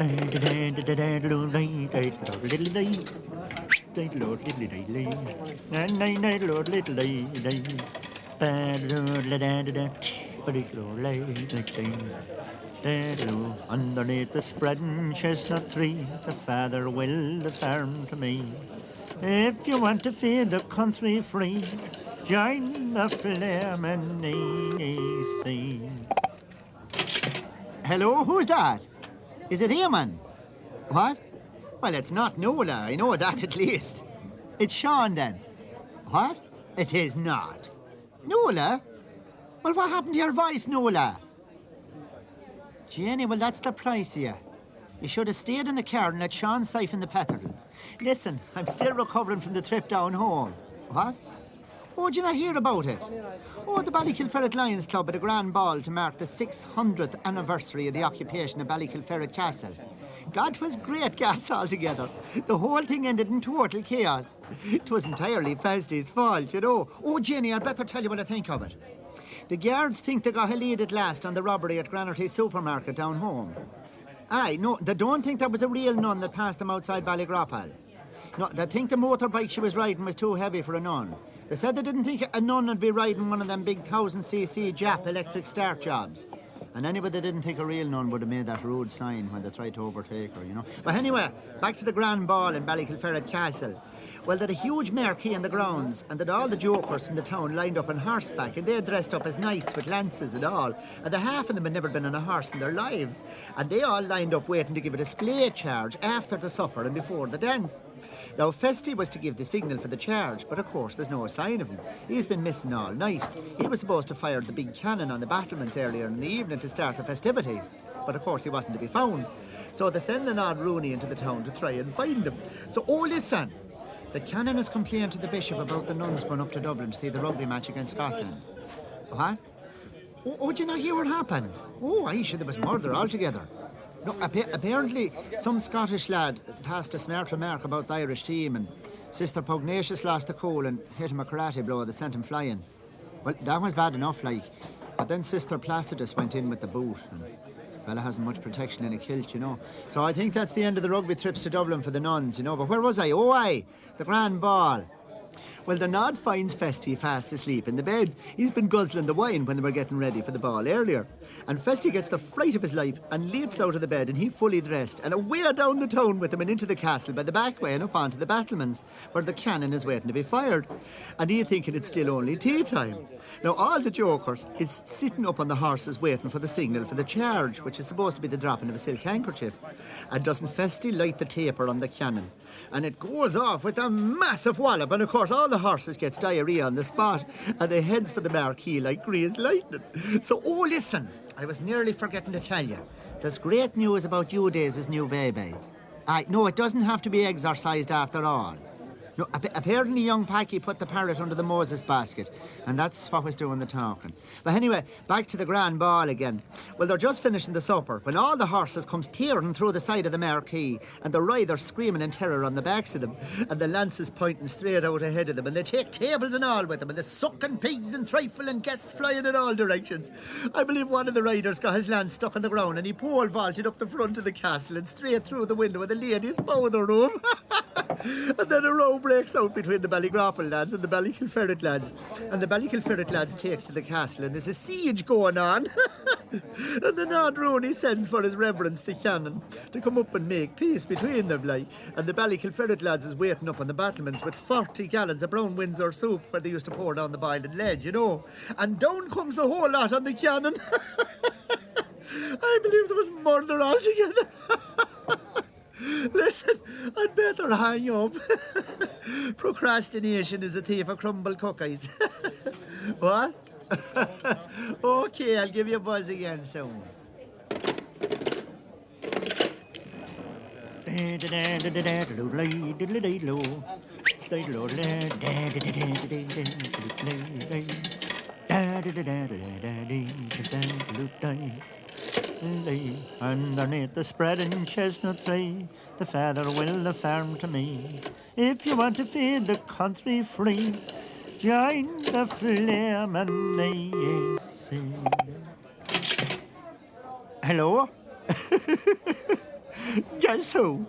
Underneath the spreading chestnut tree, the father will the farm to me. If you want to feed the country free, join the flamin' EC. Hello, who's that? Is it Eamon? What? Well, it's not Nola, I know that at least. It's Sean then. What? It is not. Nola? Well, what happened to your voice, Nola? Jenny, well, that's the price of you. You should have stayed in the car and let Sean siphon the petrol. Listen, I'm still recovering from the trip down home. What? Oh, did you not hear about it? Oh, the Ballykilferret Lions Club had a grand ball to mark the 600th anniversary of the occupation of Ballykilferret Castle. God, 'twas great gas altogether. The whole thing ended in total chaos. 'Twas entirely Festy's fault, you know. Oh, Jenny, I'd better tell you what I think of it. The guards think they got a lead at last on the robbery at Granarty Supermarket down home. Aye, no, they don't think that was a real nun that passed them outside Ballygroppal. No, they think the motorbike she was riding was too heavy for a nun. They said they didn't think a nun would be riding one of them big 1000cc Jap electric start jobs. And anyway, they didn't think a real nun would have made that road sign when they tried to overtake her, you know. But anyway, back to the grand ball in Ballykilferret Castle. Well, they had a huge marquee in the grounds, and that all the jokers from the town lined up on horseback, and they dressed up as knights with lances and all. And the half of them had never been on a horse in their lives. And they all lined up waiting to give a display charge after the supper and before the dance. Now, Festy was to give the signal for the charge, but of course there's no sign of him. He's been missing all night. He was supposed to fire the big cannon on the battlements earlier in the evening to start the festivities, but of course he wasn't to be found. So they send an odd Rooney into the town to try and find him. So, oh listen, the canon has complained to the bishop about the nuns going up to Dublin to see the rugby match against Scotland. What? Oh, did you not hear what happened? Oh, I said there was murder altogether. No, apparently some Scottish lad passed a smart remark about the Irish team, and Sister Pugnacious lost the cool and hit him a karate blow that sent him flying. Well, that was bad enough, like. But then Sister Placidus went in with the boot, and the fella hasn't much protection in a kilt, you know. So I think that's the end of the rugby trips to Dublin for the nuns, you know. But where was I? Oh, aye, the grand ball. Well, the nod finds Festy fast asleep in the bed. He's been guzzling the wine when they were getting ready for the ball earlier. And Festy gets the fright of his life and leaps out of the bed, and he fully dressed, and away down the town with him and into the castle by the back way and up onto the battlements, where the cannon is waiting to be fired. And he thinking it's still only tea time. Now, all the jokers is sitting up on the horses waiting for the signal for the charge, which is supposed to be the dropping of a silk handkerchief. And doesn't Festy light the taper on the cannon? And it goes off with a massive wallop, and of course all the horses gets diarrhea on the spot, and they heads for the marquee like greased lightning. So, oh listen, I was nearly forgetting to tell you, there's great news about you Dais's new baby. No, it doesn't have to be exorcised after all. No, apparently young Packy put the parrot under the Moses basket, and that's what was doing the talking. But anyway, back to the grand ball again. Well, they're just finishing the supper when all the horses comes tearing through the side of the marquee, and the riders screaming in terror on the backs of them, and the lances pointing straight out ahead of them, and they take tables and all with them, and they're sucking pigs and trifle and guests flying in all directions. I believe one of the riders got his lance stuck on the ground, and he pole vaulted up the front of the castle and straight through the window of the ladies' powder room. And then a row breaks out between the Ballygroppal lads and the Ballykilferret lads. And the Ballykilferret lads takes to the castle, and there's a siege going on. And the Nod Rooney sends for his reverence the canon to come up and make peace between them, like. And the Ballykilferret lads is waiting up on the battlements with 40 gallons of brown Windsor soup where they used to pour down the boiling lead, you know. And down comes the whole lot on the cannon. I believe there was murder altogether. Listen, I'd better hang up. Procrastination is a thief of crumble cookies. What? Okay, I'll give you a buzz again soon. Underneath the spreading chestnut tree, the father will the farm to me. If you want to feed the country free, join the flamin' EC. Hello? Guess who?